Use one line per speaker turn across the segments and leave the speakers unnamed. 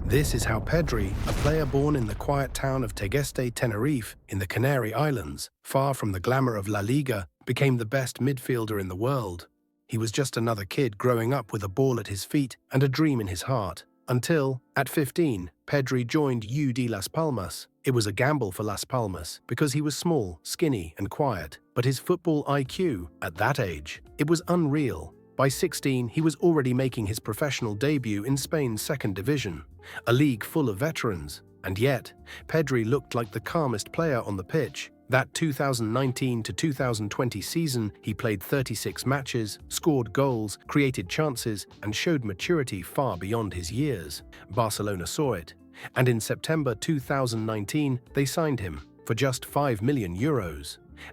This is how Pedri, a player born in the quiet town of Tegeste, Tenerife, in the Canary Islands, far from the glamour of La Liga, became the best midfielder in the world. He was just another kid growing up with a ball at his feet and a dream in his heart. Until, at 15, Pedri joined UD Las Palmas. It was a gamble for Las Palmas because he was small, skinny, and quiet, but his football IQ, at that age, it was unreal. By 16, he was already making his professional debut in Spain's second division, a league full of veterans. And yet, Pedri looked like the calmest player on the pitch. That 2019 to 2020 season, he played 36 matches, scored goals, created chances, and showed maturity far beyond his years. Barcelona saw it, and in September 2019, they signed him for just €5 million.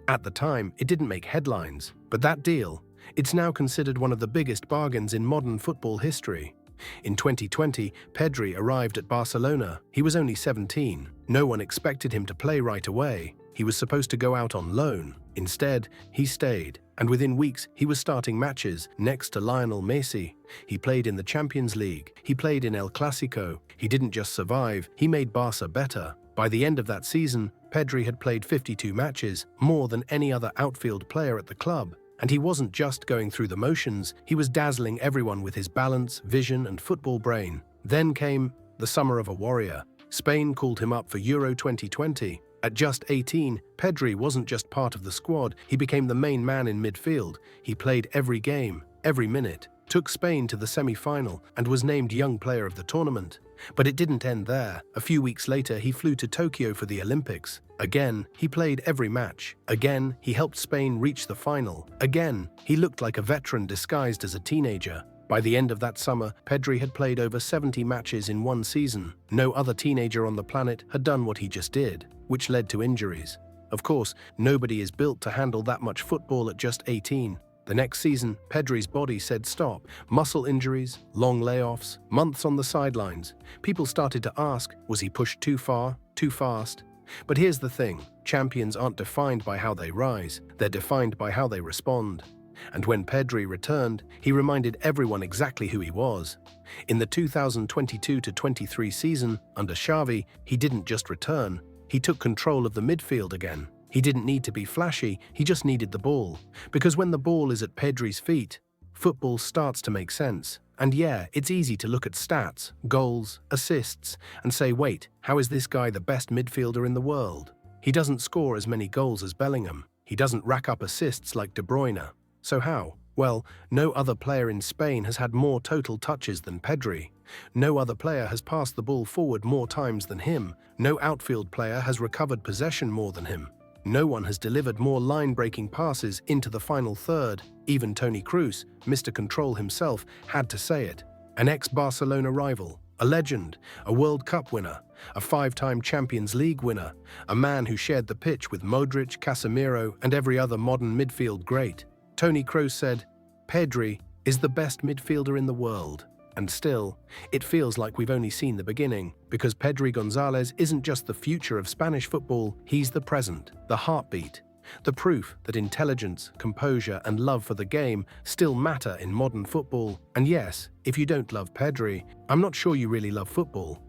At the time, it didn't make headlines, but that deal, it's now considered one of the biggest bargains in modern football history. In 2020, Pedri arrived at Barcelona. He was only 17. No one expected him to play right away. He was supposed to go out on loan. Instead, he stayed, and within weeks, he was starting matches next to Lionel Messi. He played in the Champions League. He played in El Clasico. He didn't just survive, he made Barça better. By the end of that season, Pedri had played 52 matches, more than any other outfield player at the club. And he wasn't just going through the motions, he was dazzling everyone with his balance, vision, and football brain. Then came the summer of a warrior. Spain called him up for Euro 2020. At just 18, Pedri wasn't just part of the squad, he became the main man in midfield. He played every game, every minute, took Spain to the semi-final, and was named Young Player of the tournament. But it didn't end there. A few weeks later, he flew to Tokyo for the Olympics. Again, he played every match. Again, he helped Spain reach the final. Again, he looked like a veteran disguised as a teenager. By the end of that summer, Pedri had played over 70 matches in one season. No other teenager on the planet had done what he just did, which led to injuries. Of course, nobody is built to handle that much football at just 18. The next season, Pedri's body said stop. Muscle injuries, long layoffs, months on the sidelines. People started to ask, was he pushed too far, too fast? But here's the thing, champions aren't defined by how they rise, they're defined by how they respond. And when Pedri returned, he reminded everyone exactly who he was. In the 2022-23 season, under Xavi, he didn't just return, he took control of the midfield again. He didn't need to be flashy, he just needed the ball. Because when the ball is at Pedri's feet, football starts to make sense. And yeah, it's easy to look at stats, goals, assists, and say, wait, how is this guy the best midfielder in the world? He doesn't score as many goals as Bellingham. He doesn't rack up assists like De Bruyne. So how? Well, no other player in Spain has had more total touches than Pedri. No other player has passed the ball forward more times than him. No outfield player has recovered possession more than him. No one has delivered more line-breaking passes into the final third. Even Toni Kroos, Mr. Control himself, had to say it. An ex-Barcelona rival, a legend, a World Cup winner, a 5-time Champions League winner, a man who shared the pitch with Modric, Casemiro, and every other modern midfield great. Toni Kroos said, Pedri is the best midfielder in the world. And still, it feels like we've only seen the beginning, because Pedri González isn't just the future of Spanish football, he's the present, the heartbeat, the proof that intelligence, composure, and love for the game still matter in modern football. And yes, if you don't love Pedri, I'm not sure you really love football.